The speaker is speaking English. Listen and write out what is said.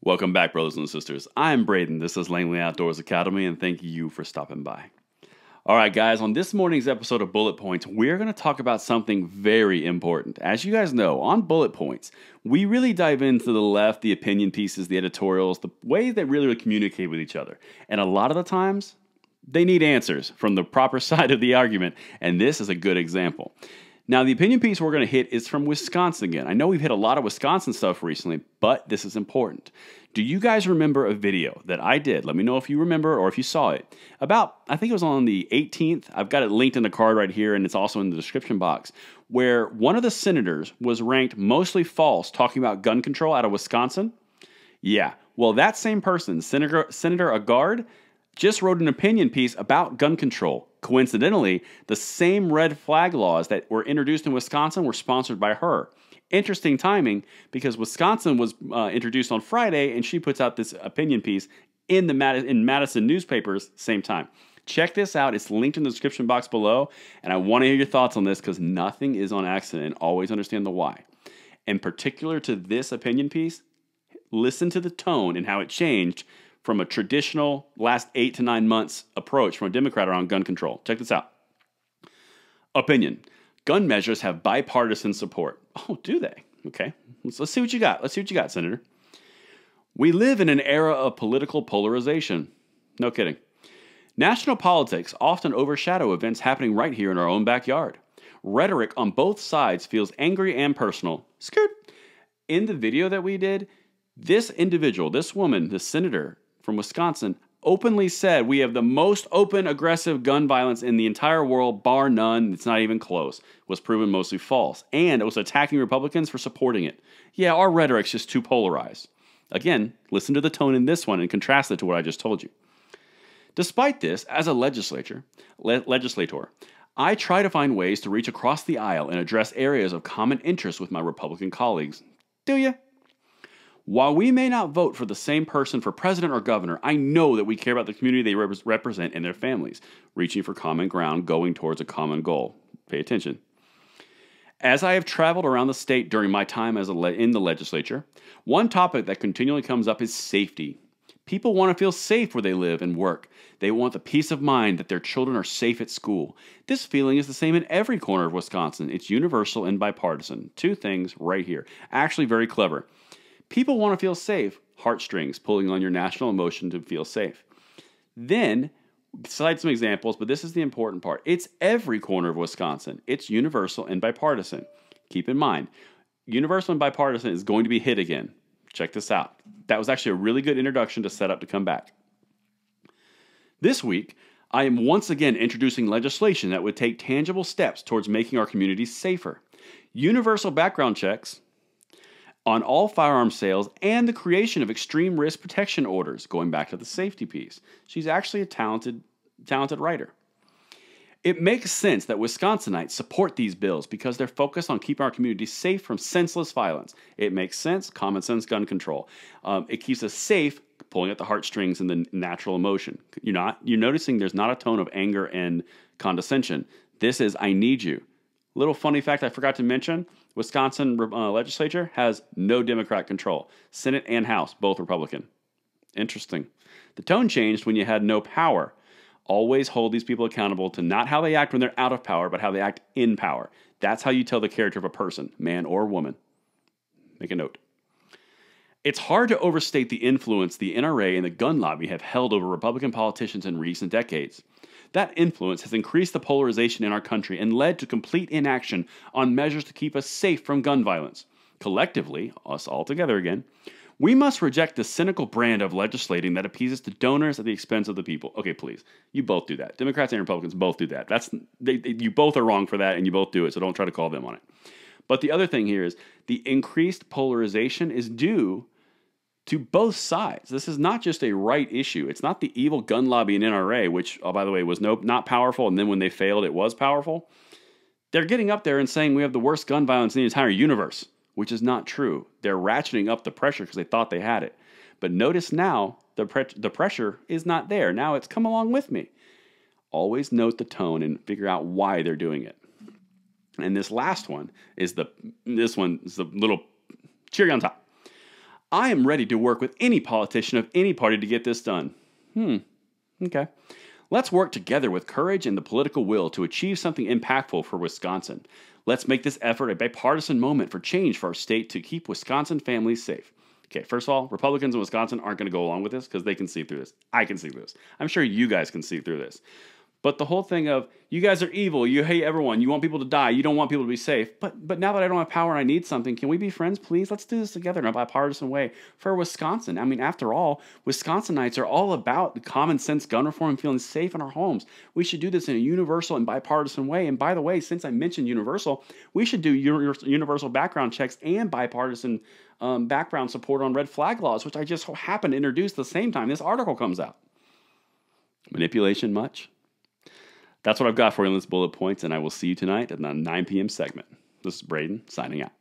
Welcome back, brothers and sisters. I'm Braden. This is Langley Outdoors Academy, and thank you for stopping by. All right, guys, on this morning's episode of Bullet Points, we're going to talk about something very important. As you guys know, on Bullet Points, we really dive into the left, the opinion pieces, the editorials, the ways they really communicate with each other. And a lot of the times, they need answers from the proper side of the argument, and this is a good example. Now, the opinion piece we're going to hit is from Wisconsin again. I know we've hit a lot of Wisconsin stuff recently, but this is important. Do you guys remember a video that I did? Let me know if you remember or if you saw it. I think it was on the 18th. I've got it linked in the card right here, and it's also in the description box, where one of the senators was ranked mostly false talking about gun control out of Wisconsin. Yeah, well, that same person, Senator Agard, just wrote an opinion piece about gun control. Coincidentally, the same red flag laws that were introduced in Wisconsin were sponsored by her. Interesting timing, because Wisconsin was introduced on Friday, and she puts out this opinion piece in Madison newspapers same time. Check this out. It's linked in the description box below, and I want to hear your thoughts on this because nothing is on accident, and always understand the why. In particular to this opinion piece, listen to the tone and how it changed from a traditional last 8 to 9 months approach from a Democrat around gun control. Check this out. Opinion. Gun measures have bipartisan support. Oh, do they? Okay. Let's see what you got. Let's see what you got, Senator. We live in an era of political polarization. No kidding. National politics often overshadow events happening right here in our own backyard. Rhetoric on both sides feels angry and personal. Skirt. In the video that we did, this individual, this woman, the senator from Wisconsin, openly said we have the most open, aggressive gun violence in the entire world, bar none. It's not even close. Was proven mostly false. And it was attacking Republicans for supporting it. Yeah, our rhetoric's just too polarized. Again, listen to the tone in this one and contrast it to what I just told you. Despite this, as a legislator, I try to find ways to reach across the aisle and address areas of common interest with my Republican colleagues. Do you? While we may not vote for the same person for president or governor, I know that we care about the community they represent and their families, reaching for common ground, going towards a common goal. Pay attention. As I have traveled around the state during my time in the legislature, one topic that continually comes up is safety. People want to feel safe where they live and work. They want the peace of mind that their children are safe at school. This feeling is the same in every corner of Wisconsin. It's universal and bipartisan. Two things right here. Actually very clever. People want to feel safe, heartstrings pulling on your national emotion to feel safe. Then, cite some examples, but this is the important part. It's every corner of Wisconsin. It's universal and bipartisan. Keep in mind, universal and bipartisan is going to be hit again. Check this out. That was actually a really good introduction to set up to come back. This week, I am once again introducing legislation that would take tangible steps towards making our communities safer. Universal background checks on all firearm sales, and the creation of extreme risk protection orders, going back to the safety piece. She's actually a talented writer. It makes sense that Wisconsinites support these bills because they're focused on keeping our communities safe from senseless violence. It makes sense, common sense gun control. It keeps us safe, pulling at the heartstrings and the natural emotion. You're noticing there's not a tone of anger and condescension. This is, I need you. Little funny fact I forgot to mention, Wisconsin legislature has no Democrat control. Senate and House, both Republican. Interesting. The tone changed when you had no power. Always hold these people accountable to not how they act when they're out of power, but how they act in power. That's how you tell the character of a person, man or woman. Make a note. It's hard to overstate the influence the NRA and the gun lobby have held over Republican politicians in recent decades. That influence has increased the polarization in our country and led to complete inaction on measures to keep us safe from gun violence. Collectively, us all together again, we must reject the cynical brand of legislating that appeases to donors at the expense of the people. Okay, please. You both do that. Democrats and Republicans both do that. You both are wrong for that, and you both do it, so don't try to call them on it. But the other thing here is the increased polarization is due to both sides. This is not just a right issue. It's not the evil gun lobby and NRA, which, oh, by the way, was not powerful, and then when they failed, it was powerful. They're getting up there and saying we have the worst gun violence in the entire universe, which is not true. They're ratcheting up the pressure because they thought they had it. But notice now, the pressure is not there. Now it's come along with me. Always note the tone and figure out why they're doing it. And this last one is the little cherry on top. I am ready to work with any politician of any party to get this done. Okay. Let's work together with courage and the political will to achieve something impactful for Wisconsin. Let's make this effort a bipartisan moment for change for our state to keep Wisconsin families safe. Okay, first of all, Republicans in Wisconsin aren't going to go along with this because they can see through this. I can see through this. I'm sure you guys can see through this. But the whole thing of, you guys are evil, you hate everyone, you want people to die, you don't want people to be safe. But now that I don't have power and I need something, can we be friends, please? Let's do this together in a bipartisan way for Wisconsin. I mean, after all, Wisconsinites are all about common sense gun reform and feeling safe in our homes. We should do this in a universal and bipartisan way. And by the way, since I mentioned universal, we should do universal background checks and bipartisan background support on red flag laws, which I just happened to introduce the same time this article comes out. Manipulation much? That's what I've got for you in this bullet points, and I will see you tonight at the 9 p.m. segment. This is Braden, signing out.